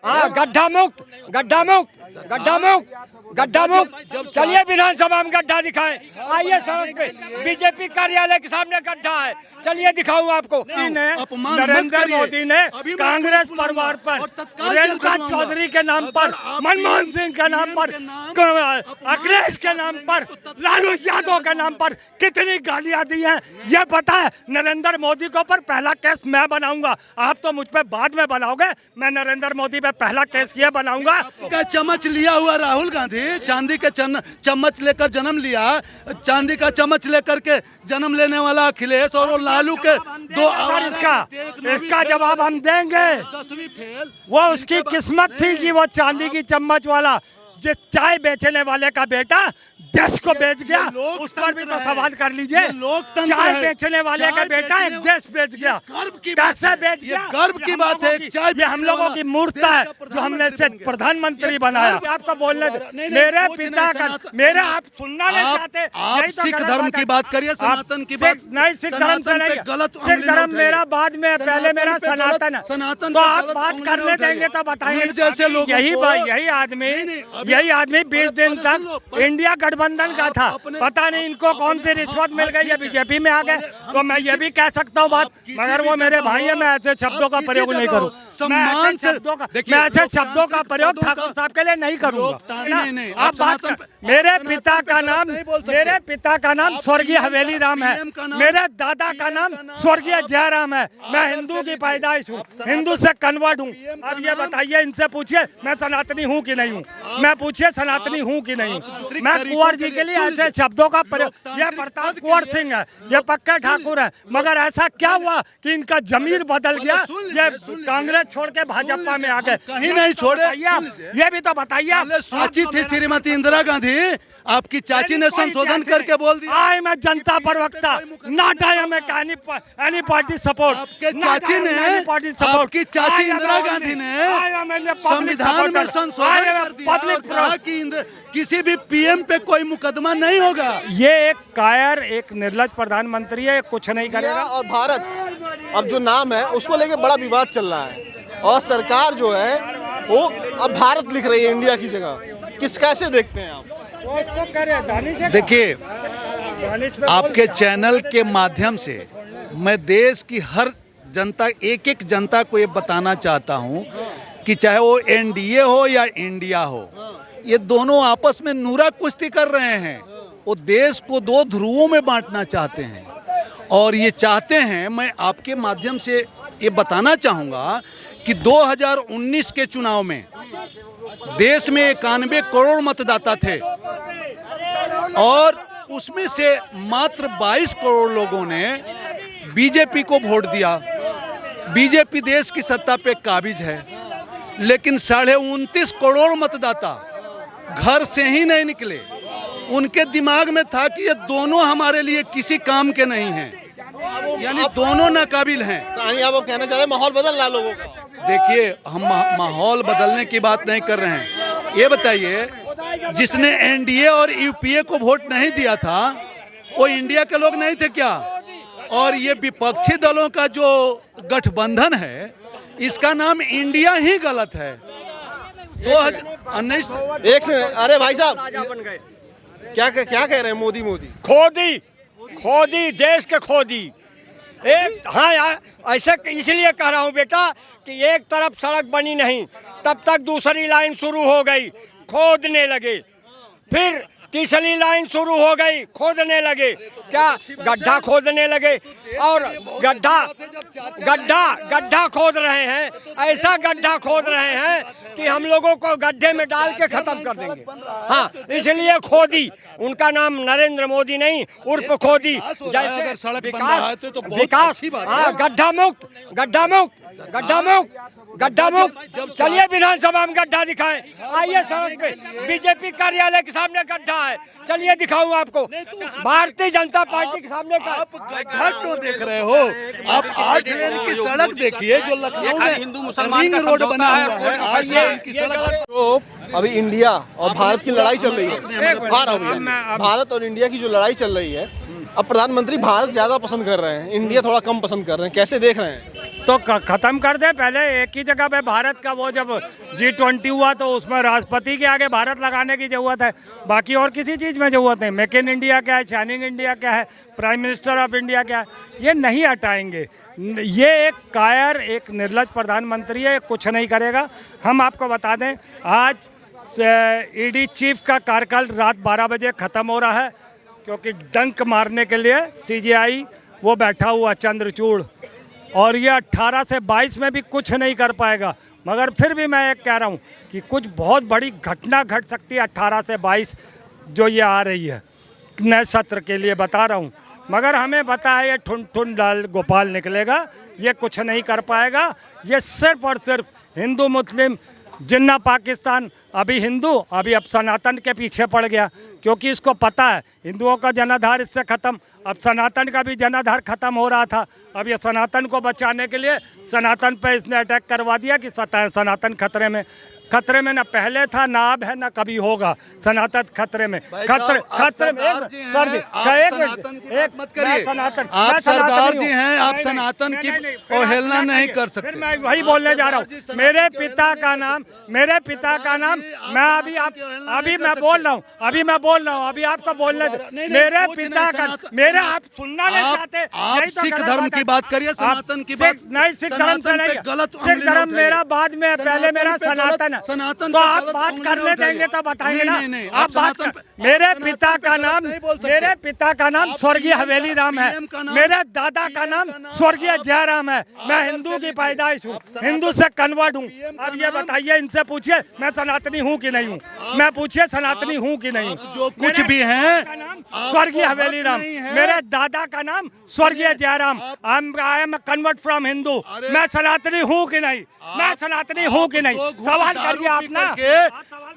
हाँ, गड्ढा मुक्त, गड्ढा मुक्त, गड्ढा मुक्त, गड्ढा मुक्त। चलिए विधानसभा में गड्ढा दिखाएं। आइए सड़क पे, बीजेपी कार्यालय के सामने गड्ढा है, चलिए दिखाऊं आपको। नरेंद्र मोदी ने कांग्रेस परिवार पर, रेणुका चौधरी के नाम पर, मनमोहन सिंह के नाम पर, अखिलेश के नाम पर, लालू यादव के नाम पर कितनी गालियां दी हैं ये पता है। नरेंद्र मोदी के ऊपर पहला केस मैं बनाऊंगा, आप तो मुझ पे बाद में बनाओगे। मैं नरेंद्र मोदी पे पहला केस किया बनाऊंगा। का चम्मच लिया हुआ राहुल गांधी चांदी के चम्मच लेकर जन्म लिया, चांदी का चम्मच लेकर के जन्म लेने वाला अखिलेश और वो लालू के दो इसका जवाब हम देंगे। वो उसकी किस्मत थी कि वो चांदी की चम्मच वाला जिस चाय बेचने वाले का बेटा देश को बेच गया, उस पर भी तो सवाल कर लीजिए। चाय बेचने वाले का बेटा एक देश बेच गया, कैसे बेच गया? गर्व की बात है। ये हम लोगों की मूर्खता है जो हमने इसे प्रधानमंत्री बनाया। आपको बोलने मेरे पिता का, मेरे आप सुनना नहीं चाहते। आप सिख धर्म की बात करिए, सनातन की बात नहीं। सिख धर्म से नहीं, गलत। सिख धर्म मेरा बाद में, पहले मेरा सनातन है। सनातन तो आप बात करने देंगे तो बताएंगे। जैसे लोग यही आदमी 20 दिन तक इंडिया गठबंधन का था, पता नहीं इनको कौन सी रिश्वत मिल गई है, बीजेपी में आ गए। तो मैं ये भी कह सकता हूँ बात, मगर वो मेरे भाई है, मैं ऐसे शब्दों का प्रयोग नहीं करूँ। मैं ऐसे शब्दों का प्रयोग ठाकुर साहब के लिए नहीं करूँगा। आप बात कर, मेरे पिता का नाम स्वर्गीय हवेली राम है, मेरे दादा का नाम स्वर्गीय जयराम है। मैं हिंदू की पैदाइश हूँ, हिंदू से कन्वर्ट हूँ। अब ये बताइए, इनसे पूछिए मैं सनातनी हूँ कि नहीं हूँ, मैं पूछिए सनातनी हूँ कि नहीं हूँ। मैं कुंवर जी के लिए ऐसे शब्दों का प्रयोग, ये प्रताप कुंवर सिंह है, ये पक्का ठाकुर है, मगर ऐसा क्या हुआ कि इनका जमीर बदल गया, ये कांग्रेस छोड़ के भाजपा में आ गए? कहीं नहीं छोड़े। ये भी तो बताइए। चाची थी श्रीमती इंदिरा गांधी, आपकी चाची ने संशोधन करके बोल दिया। आई मैं जनता प्रवक्ता, not I am any party support. आपके चाची ने, आपकी चाची इंदिरा गांधी ने संविधान में संशोधन कर दिया, कहा कि किसी भी पीएम पे कोई मुकदमा नहीं होगा। ये एक कायर, एक निर्लज प्रधानमंत्री है, कुछ नहीं करेगा। और भारत अब जो नाम है उसको लेके बड़ा विवाद चल रहा है, और सरकार जो है वो अब भारत लिख रही है इंडिया की जगह। कैसे देखते हैं आप? देखिए, आपके चैनल के माध्यम से मैं देश की हर जनता, एक एक जनता को ये बताना चाहता हूँ कि चाहे वो एनडीए हो या इंडिया हो, ये दोनों आपस में नूरा कुश्ती कर रहे हैं। वो देश को दो ध्रुवों में बांटना चाहते हैं, और ये चाहते हैं, मैं आपके माध्यम से ये बताना चाहूँगा कि 2019 के चुनाव में देश में 91 करोड़ मतदाता थे, और उसमें से मात्र 22 करोड़ लोगों ने बीजेपी को वोट दिया। बीजेपी देश की सत्ता पे काबिज है, लेकिन 29.5 करोड़ मतदाता घर से ही नहीं निकले। उनके दिमाग में था कि ये दोनों हमारे लिए किसी काम के नहीं हैं, यानी दोनों नाकाबिल हैं। यानी आप कहना चाह रहे हैं माहौल बदल रहा लोगों का? देखिए, हम माहौल बदलने की बात नहीं कर रहे हैं। ये बताइए, जिसने एनडीए और यूपीए को वोट नहीं दिया था वो इंडिया के लोग नहीं थे क्या? और ये विपक्षी दलों का जो गठबंधन है, इसका नाम इंडिया ही गलत है। 2019 एक से, अरे भाई साहब क्या कह रहे हैं? मोदी खोदी देश के खोदी। एक हाँ यार, ऐसे इसलिए कह रहा हूँ बेटा कि एक तरफ सड़क बनी नहीं, तब तक दूसरी लाइन शुरू हो गई, खोदने लगे। फिर तीसरी लाइन शुरू हो गई, खोदने लगे। क्या गड्ढा खोदने लगे, और गड्ढा खोद रहे हैं। ऐसा गड्ढा खोद रहे हैं कि हम लोगों को गड्ढे में डाल के खत्म कर देंगे। हाँ, इसलिए खोदी। उनका नाम नरेंद्र मोदी नहीं, उर्फ खोदी। जैसे सड़क बन रहा है तो विकास, हाँ, गड्ढा मुक्त, गड्ढा मुक्त, गड्ढा मुक्त, गड्ढा मुक्त। चलिए विधानसभा में गड्ढा दिखाएं। आइए सड़क पे, बीजेपी कार्यालय के सामने गड्ढा है, चलिए दिखाऊं आपको। भारतीय जनता पार्टी के सामने का आप गड्ढा क्यों देख रहे हो? आप 8 लेन की सड़क देखिए जो लखनऊ में रिंग रोड बना हुआ है। 8 लेन की सड़क। तो अभी इंडिया और भारत की लड़ाई चल रही है। भारत और इंडिया की जो लड़ाई चल रही है, अब प्रधानमंत्री भारत ज्यादा पसंद कर रहे हैं, इंडिया थोड़ा कम पसंद कर रहे हैं। कैसे देख रहे हैं? तो खत्म कर दे। पहले एक ही जगह पे भारत का वो जब G20 हुआ तो उसमें राष्ट्रपति के आगे भारत लगाने की जरूरत है, बाकी और किसी चीज़ में जरूरत नहीं। मेक इन इंडिया क्या है, शाइनिंग इंडिया क्या है, प्राइम मिनिस्टर ऑफ इंडिया क्या है, ये नहीं हटाएंगे। ये एक कायर, एक निर्लज प्रधानमंत्री है, कुछ नहीं करेगा। हम आपको बता दें, आज ईडी चीफ का कार्यकाल रात 12 बजे ख़त्म हो रहा है, क्योंकि डंक मारने के लिए CJI वो बैठा हुआ चंद्रचूड़, और ये 18 से 22 में भी कुछ नहीं कर पाएगा। मगर फिर भी मैं एक कह रहा हूँ कि कुछ बहुत बड़ी घटना घट सकती है 18 से 22 जो ये आ रही है नए सत्र के लिए, बता रहा हूँ। मगर हमें पता है ये ठुन लाल गोपाल निकलेगा, ये कुछ नहीं कर पाएगा। ये सिर्फ और सिर्फ हिंदू मुस्लिम जिन्ना पाकिस्तान, अभी हिंदू अभी अब सनातन के पीछे पड़ गया, क्योंकि इसको पता है हिंदुओं का जनाधार इससे ख़त्म, अब सनातन का भी जनाधार ख़त्म हो रहा था। अब ये सनातन को बचाने के लिए सनातन पे इसने अटैक करवा दिया कि सनातन खतरे में ना पहले था, ना अब है, ना कभी होगा। सनातन खतरे में, खतरे में। सर जी एक मत करिए, आप सरदार जी हैं, आप सनातन की अवहेलना नहीं कर सकते। मैं वही बोलने जा रहा हूँ। मेरे पिता का नाम मैं अभी मैं बोल रहा हूँ, अभी आपको बोलने दे। मेरे पिता का मेरे आप सुनना नहीं चाहते। आप सिख धर्म की बात करिए, सनातन की बात नहीं। सिख धर्म से नहीं, सिख धर्म मेरा बाद में, पहले मेरा सनातन। तो आप बात करने देंगे तो बताएंगे ना। आप बात कर। मेरे पिता का नाम स्वर्गीय हवेली राम है, मेरे दादा का नाम स्वर्गीय जयराम है। मैं हिंदू की पैदाइश हूँ, हिंदू से कन्वर्ट हूँ। अब ये बताइए, इनसे पूछिए मैं सनातनी हूँ कि नहीं हूँ, मैं पूछिए सनातनी हूँ कि नहीं हूँ। जो कुछ भी है स्वर्गीय हवेली राम, मेरे दादा का नाम स्वर्गीय Jairam. I am convert from Hindu. मैं सनातनी हूँ कि नहीं, मैं सनातनी हूँ कि नहीं, सवाल करिए आप ना।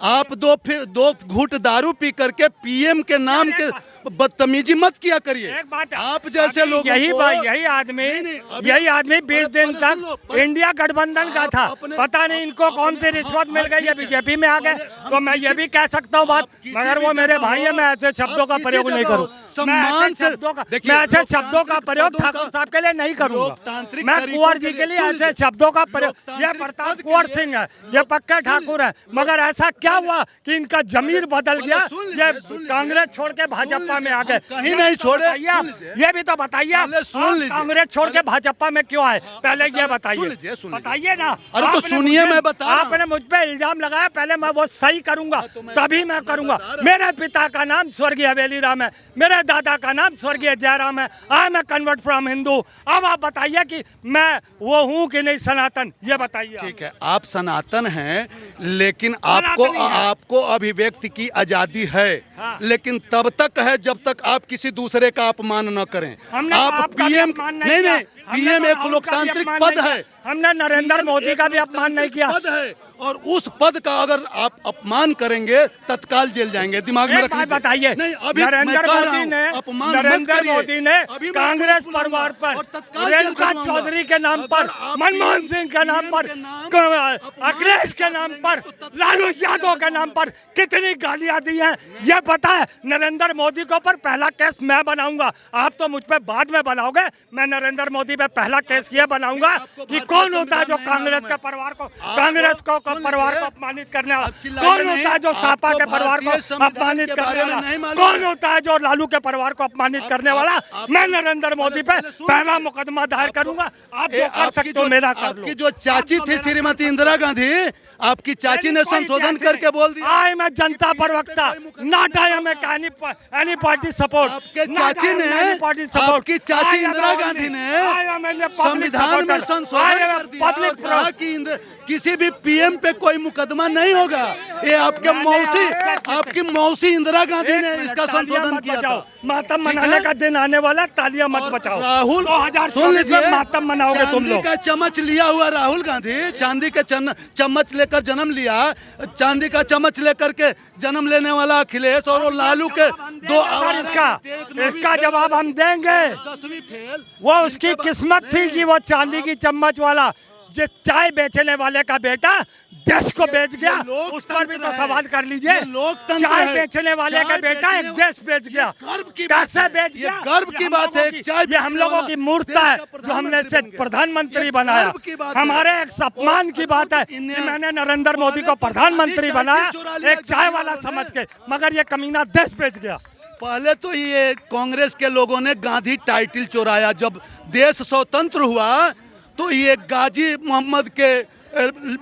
आप दो घूंट दारू पी करके PM के नाम के बदतमीजी मत किया करिए। एक बात, आप जैसे लोग यही आदमी 20 दिन तक इंडिया गठबंधन का था। पता नहीं इनको कौन सी रिश्वत मिल गई है, बीजेपी में आ गए। तो मैं ये भी कह सकता हूँ बात, मगर वो मेरे भाई है, मैं ऐसे शब्दों का प्रयोग नहीं करूँ। सम्मान से मैं ऐसे शब्दों का प्रयोग ठाकुर साहब के लिए नहीं करूँगा। मैं कुंवर जी के लिए ऐसे शब्दों का प्रयोग, ये प्रताप कुंवर सिंह है, ये पक्का ठाकुर है। मगर ऐसा क्या हुआ कि इनका जमीर बदल गया, ये कांग्रेस छोड़ के भाजपा में आ गए? कहीं नहीं छोड़े, ये भी तो बताइए। कांग्रेस छोड़ के भाजपा में क्यों आए, पहले ये बताइए ना। अरे तो सुनिए, मैं बता रहा हूं। आपने मुझ पे इल्जाम लगाया, पहले मैं वो सही करूंगा, तभी मैं करूंगा। मेरे पिता का नाम स्वर्गीय हवेली राम है, मेरे दादा का नाम स्वर्गीय जयराम है। I am convert from Hindu. अब आप बताइए कि मैं वो हूँ कि नहीं सनातन, ये बताइए। ठीक है, आप सनातन हैं, लेकिन आपको अभिव्यक्ति की आजादी है। हाँ। लेकिन तब तक है जब तक आप किसी दूसरे का अपमान न करें। आप PM नहीं, PM एक लोकतांत्रिक पद है। हमने नरेंद्र मोदी का भी अपमान नहीं किया। पद है, और उस पद का अगर आप अपमान करेंगे तत्काल जेल जाएंगे। दिमाग में रखिए। बताइए, नरेंद्र मोदी ने कांग्रेस परिवार पर, रेणुका चौधरी के नाम पर, मनमोहन सिंह के नाम पर, अखिलेश के नाम पर, लालू यादव के नाम पर कितनी गालियां दी हैं, ये पता है। नरेंद्र मोदी के ऊपर पहला केस मैं बनाऊंगा, आप तो मुझ पे बाद में बनाओगे। मैं नरेंद्र मोदी पे पहला केस ये बनाऊंगा कि कौन होता है जो कांग्रेस के परिवार को अपमानित करने वाला, कौन होता है जो सापा के परिवार को अपमानित करने वाला, कौन होता है जो लालू के परिवार को अपमानित करने वाला। मैं नरेंद्र मोदी पे पहला मुकदमा दायर करूंगा। आप जो कर सकते हो मेरा कर लो। आपकी जो चाची थी श्रीमती इंदिरा गांधी, आपकी चाची ने संशोधन करके बोल दिया। आई मैं जनता प्रवक्ता, not I am any party support. आपके चाची ने, आपकी चाची इंदिरा गांधी ने संविधान में संशोधन कर दिया, कहा कि किसी भी PM पे कोई मुकदमा नहीं होगा। ये आपकी मौसी इंदिरा गांधी ने इसका संशोधन किया था। मातम मनाने का दिन आने वाला, तालियां मत बचाओ। राहुल, 2024 में मातम मनाओगे तुम लोग। चांदी का चम्मच लिया हुआ राहुल गांधी, चांदी का चम्मच लेकर जन्म लिया, चांदी का चम्मच लेकर के जन्म लेने वाला अखिलेश, और वो लालू के दो। इसका जवाब हम देंगे। वो उसकी किस्मत थी कि वो चांदी की चम्मच वाला जिस चाय बेचने वाले का बेटा देश को बेच गया, लोकतंत्र उस पर भी तो है। सवाल कर लीजिए। ये लोकतंत्र चाय है। बेचने वाले का चाय बेटा एक बेचने देश बेच गया, गर्व की बात कैसे है। बेच ये गया? गर्व की हम बात लोगों है। की- चाय ये हम बेचने लोगों वाला की मूर्खता देश है का जो हमने प्रधानमंत्री से बन गया। प्रधानमंत्री ये बनाया। गर्व की बात है। हमारे एक सम्मान की बात है इन्हें- कि मैंने नरेंद्र मोदी को पहले तो प्रधानमंत्री गांधी बनाया टाइटल चुरा लिया एक चाय केजरीवाल वाला ने। समझ के, मगर ये कमीना देश बेच गया। पहले तो ये कांग्रेस के लोगों ने गांधी टाइटल चुराया। जब देश स्वतंत्र हुआ तो ये गाजी मोहम्मद के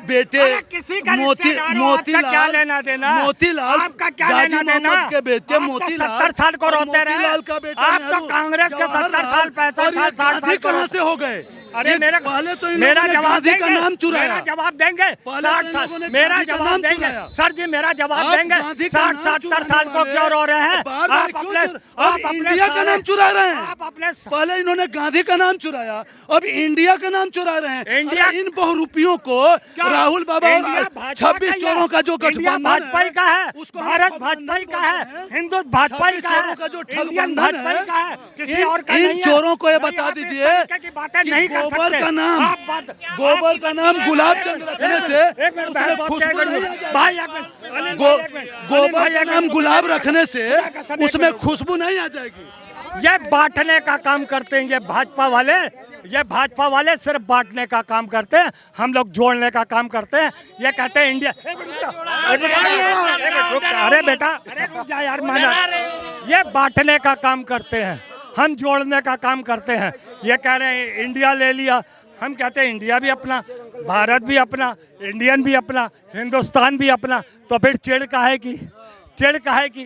बेटे अरे किसी का रिश्तेदार हो, आपका क्या लेना देना? मोतीलाल आपका क्या गाजी लेना देना? मोहम्मद के बेटे आप तो मोतीलाल 70 साल को और रोते रहे। मोतीलाल का बेटा आप तो नेहरू, कांग्रेस के 70 साल, 65 और ये साल, 60 साल गांधी को कहाँ रोते- से हो गए? अरे ये मेरा पहले तो इन मेरा लोगों ने जवाब गांधी का देंगे? नाम चुराया। मेरा जवाब देंगे? पहले 60 तो इन साल लोगों ने मेरा गांधी का जवाब नाम देंगे? चुराया। सर जी मेरा जवाब आप देंगे? गांधी का 60 नाम 70 साल को चुराने क्यों रो रहे हैं? बार-बार आप क्यों अपने अब इंडिया का नाम चुरा रहे हैं। आप अपने पहले इन्होंने गांधी का नाम चुराया, अब इंडिया का नाम चुरा रहे हैं। इंडिया- अरे इन बहुरूपियों को क्या? राहुल बाबा इंडिया और भाजपा 26 का ही है। चोरों का जो इंडिया गठबंधन भाजपा ही का है, उसको हम भारत गठबंधन भाजपा ही का है, बोलते हैं। हिंदू भाजपा ही 26 का है, चोरों का जो इंडियन ठगबंधन भाजपा ही है, का है, किसी इन- और का इन नहीं है। चोरों को ये नहीं, बता आप इस दीजिए तरीके की बातें कि नहीं कर गोबर सकते। का नाम- आप गोबर का नाम गुलाब चंद रखने से एक मिनट उसमें भाई, खुशबू नहीं आ जाएगी। भाई एक मिनट, अनिल भाई, एक मिनट, अनिल गोबर भाई, का एक नाम मिनट, गुलाब रखने से कसम, एक उसमें मिनट। खुशबू नहीं आ जाएगी। ये बांटने का काम करते हैं ये भाजपा वाले। ये भाजपा वाले सिर्फ बांटने का काम करते हैं, हम लोग जोड़ने का काम करते हैं। ये कहते हैं इंडिया एक मिनट रुक, अरे बेटा अरे रुक जा यार, माना। ये बांटने का काम करते हैं, हम जोड़ने का काम करते हैं। ये कह रहे हैं इंडिया ले लिया, हम कहते हैं इंडिया भी अपना, भारत भी अपना, इंडियन भी अपना, हिंदुस्तान भी अपना। तो फिर चिढ़ काहे की? चिढ़ काहे की?